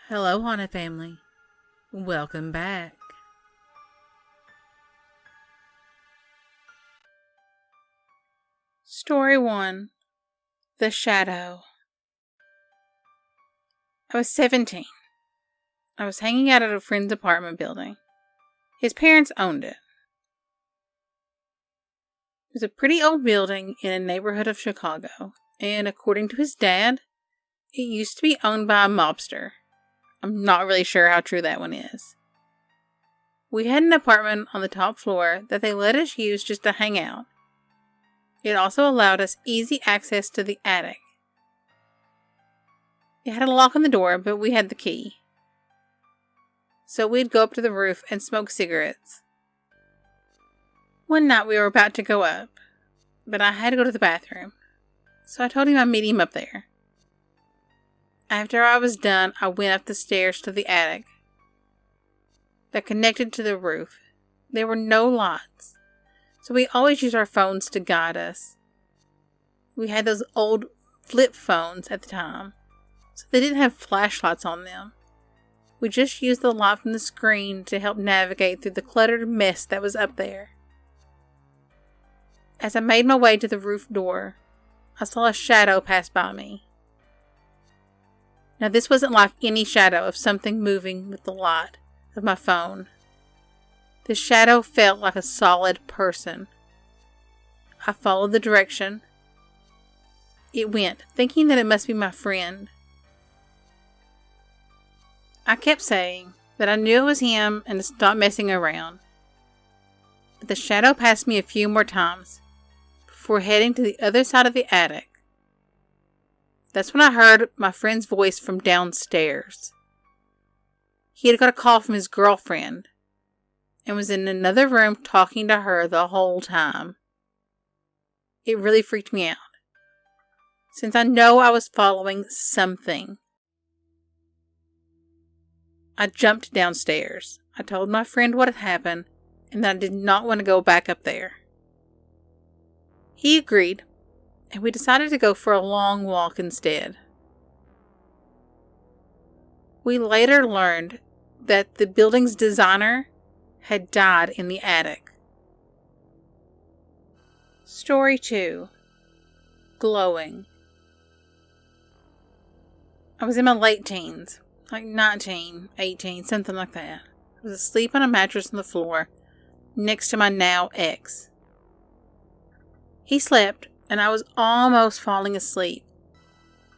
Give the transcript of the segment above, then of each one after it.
Hello, Haunted Family. Welcome back. Story 1. The Shadow. I was 17. I was hanging out at a friend's apartment building. His parents owned it. It was a pretty old building in a neighborhood of Chicago, and according to his dad, it used to be owned by a mobster. I'm not really sure how true that one is. We had an apartment on the top floor that they let us use just to hang out. It also allowed us easy access to the attic. It had a lock on the door, but we had the key. So we'd go up to the roof and smoke cigarettes. One night we were about to go up, but I had to go to the bathroom, so I told him I'd meet him up there. After I was done, I went up the stairs to the attic that connected to the roof. There were no lights, so we always used our phones to guide us. We had those old flip phones at the time, so they didn't have flashlights on them. We just used the light from the screen to help navigate through the cluttered mess that was up there. As I made my way to the roof door, I saw a shadow pass by me. Now, this wasn't like any shadow of something moving with the light of my phone. The shadow felt like a solid person. I followed the direction it went, thinking that it must be my friend. I kept saying that I knew it was him and to stop messing around. But the shadow passed me a few more times before heading to the other side of the attic. That's when I heard my friend's voice from downstairs. He had got a call from his girlfriend and was in another room talking to her the whole time. It really freaked me out, since I know I was following something. I jumped downstairs. I told my friend what had happened and that I did not want to go back up there. He agreed, and we decided to go for a long walk instead. We later learned that the building's designer had died in the attic. Story 2. Glowing. I was in my late teens, like 19, 18, something like that. I was asleep on a mattress on the floor next to my now ex. He slept, and I was almost falling asleep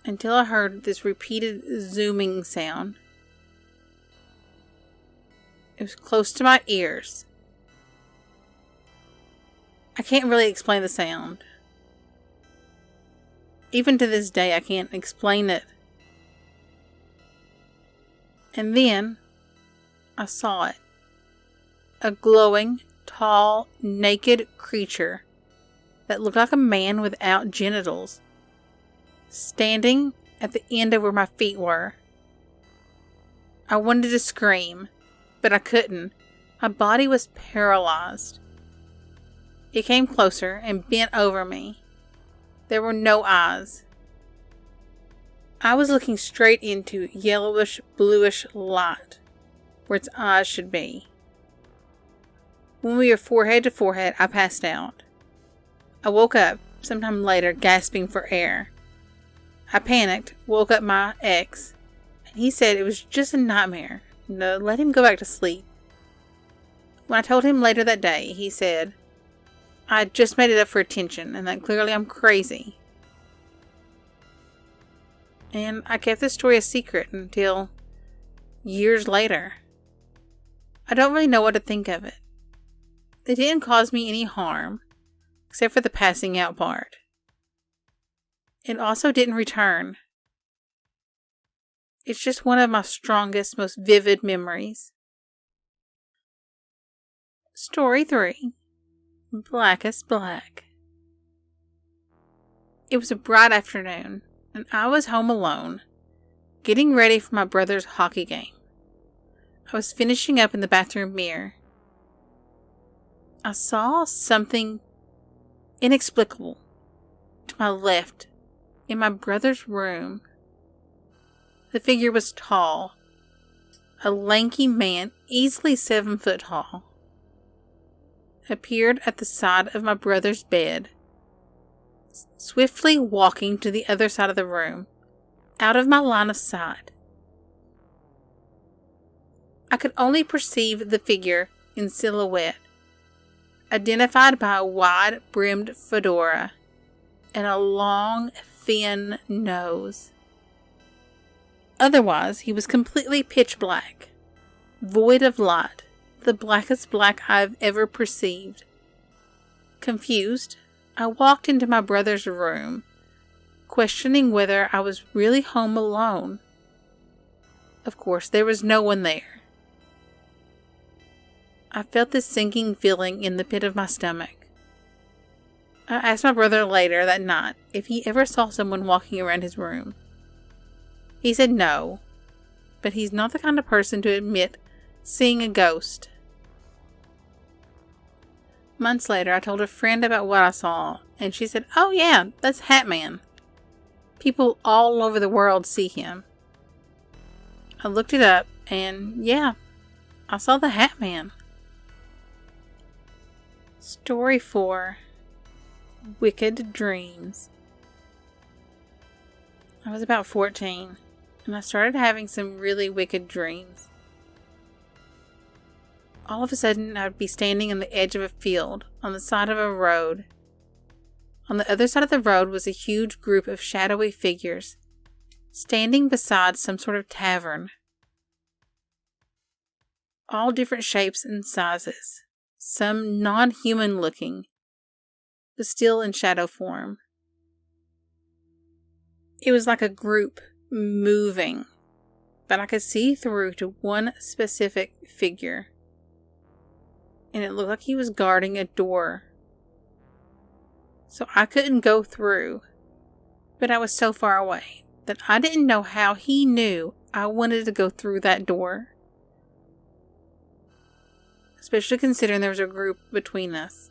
until I heard this repeated zooming sound. It was close to my ears. I can't really explain the sound. Even to this day, I can't explain it. And then I saw it. A glowing, tall, naked creature that looked like a man without genitals, standing at the end of where my feet were. I wanted to scream, but I couldn't. My body was paralyzed. It came closer and bent over me. There were no eyes. I was looking straight into yellowish, bluish light, where its eyes should be. When we were forehead to forehead, I passed out. I woke up sometime later, gasping for air. I panicked, woke up my ex, and he said it was just a nightmare. No, let him go back to sleep. When I told him later that day, he said I had just made it up for attention and that clearly I'm crazy. And I kept this story a secret until years later. I don't really know what to think of it. It didn't cause me any harm, except for the passing out part. It also didn't return. It's just one of my strongest, most vivid memories. Story 3. Blackest Black. It was a bright afternoon, and I was home alone, getting ready for my brother's hockey game. I was finishing up in the bathroom mirror. I saw something inexplicable to my left in my brother's room. The figure was tall, a lanky man, easily 7 foot tall, appeared at the side of my brother's bed, swiftly walking to the other side of the room, out of my line of sight. I could only perceive the figure in silhouette, identified by a wide-brimmed fedora and a long, thin nose. Otherwise, he was completely pitch black, void of light, the blackest black I've ever perceived. Confused, I walked into my brother's room, questioning whether I was really home alone. Of course, there was no one there. I felt this sinking feeling in the pit of my stomach. I asked my brother later that night if he ever saw someone walking around his room. He said no, but he's not the kind of person to admit seeing a ghost. Months later, I told a friend about what I saw, and she said, "Oh yeah, that's Hat Man. People all over the world see him." I looked it up, and yeah, I saw the Hat Man. Story 4. Wicked Dreams. I was about 14, and I started having some really wicked dreams. All of a sudden, I would be standing on the edge of a field, on the side of a road. On the other side of the road was a huge group of shadowy figures, standing beside some sort of tavern. All different shapes and sizes, some non-human looking, but still in shadow form. It was like a group moving, but I could see through to one specific figure, and it looked like he was guarding a door. So I couldn't go through, but I was so far away that I didn't know how he knew I wanted to go through that door. Especially considering there was a group between us.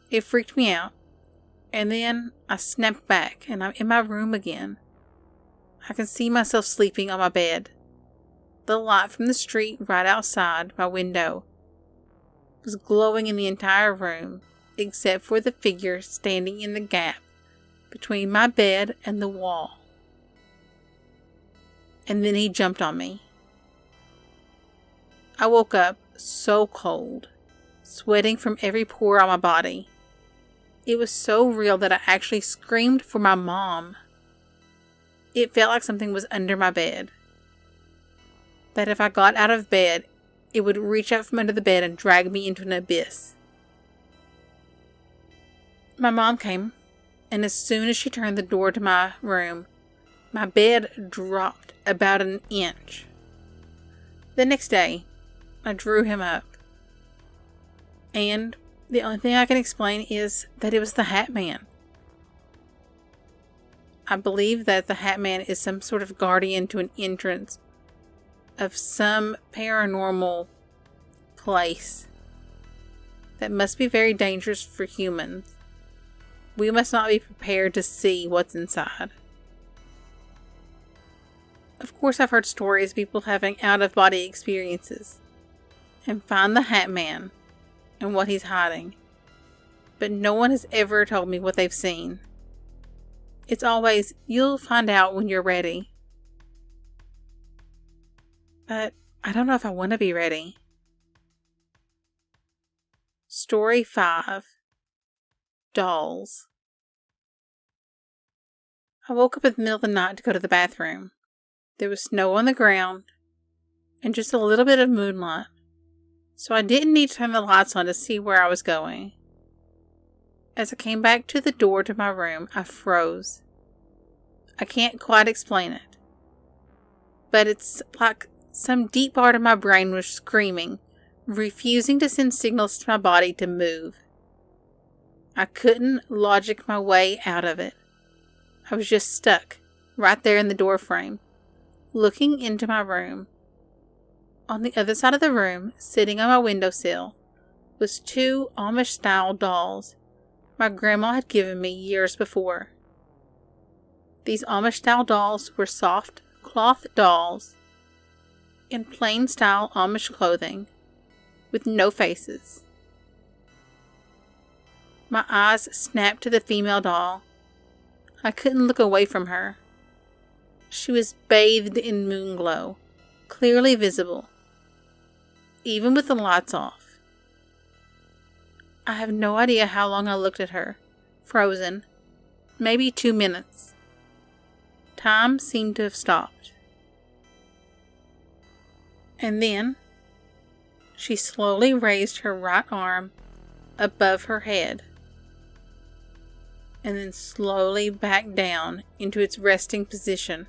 It freaked me out, and then I snapped back and I'm in my room again. I can see myself sleeping on my bed. The light from the street right outside my window was glowing in the entire room, except for the figure standing in the gap between my bed and the wall. And then he jumped on me. I woke up so cold, sweating from every pore on my body. It was so real that I actually screamed for my mom. It felt like something was under my bed. That if I got out of bed, it would reach out from under the bed and drag me into an abyss. My mom came, and as soon as she turned the door to my room, my bed dropped about an inch. The next day, I drew him up. And the only thing I can explain is that it was the Hat Man. I believe that the Hat Man is some sort of guardian to an entrance of some paranormal place that must be very dangerous for humans. We must not be prepared to see what's inside. Of course, I've heard stories of people having out-of-body experiences and find the Hat Man and what he's hiding, but no one has ever told me what they've seen. It's always, "You'll find out when you're ready." But I don't know if I want to be ready. Story 5. Dolls. I woke up in the middle of the night to go to the bathroom. There was snow on the ground and just a little bit of moonlight, so I didn't need to turn the lights on to see where I was going. As I came back to the door to my room, I froze. I can't quite explain it, but it's like some deep part of my brain was screaming, refusing to send signals to my body to move. I couldn't logic my way out of it. I was just stuck right there in the doorframe, looking into my room. On the other side of the room, sitting on my windowsill, was 2 Amish-style dolls my grandma had given me years before. These Amish-style dolls were soft cloth dolls in plain style Amish clothing with no faces. My eyes snapped to the female doll. I couldn't look away from her. She was bathed in moonglow, clearly visible, even with the lights off. I have no idea how long I looked at her, frozen, maybe 2 minutes. Time seemed to have stopped. And then, she slowly raised her right arm above her head, and then slowly back down into its resting position.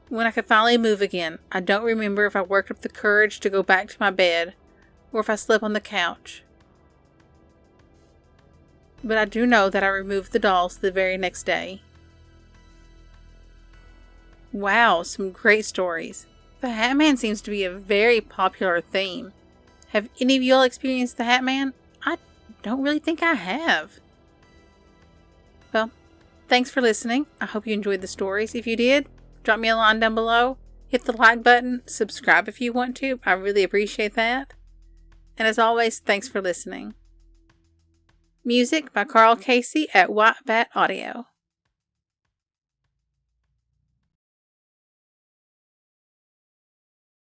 When I could finally move again, I don't remember if I worked up the courage to go back to my bed or if I slept on the couch. But I do know that I removed the dolls the very next day. Wow, some great stories. The Hat Man seems to be a very popular theme. Have any of y'all experienced the Hat Man? I don't really think I have. Well, thanks for listening. I hope you enjoyed the stories. If you did, drop me a line down below. Hit the like button. Subscribe if you want to. I really appreciate that. And as always, thanks for listening. Music by Carl Casey at White Bat Audio.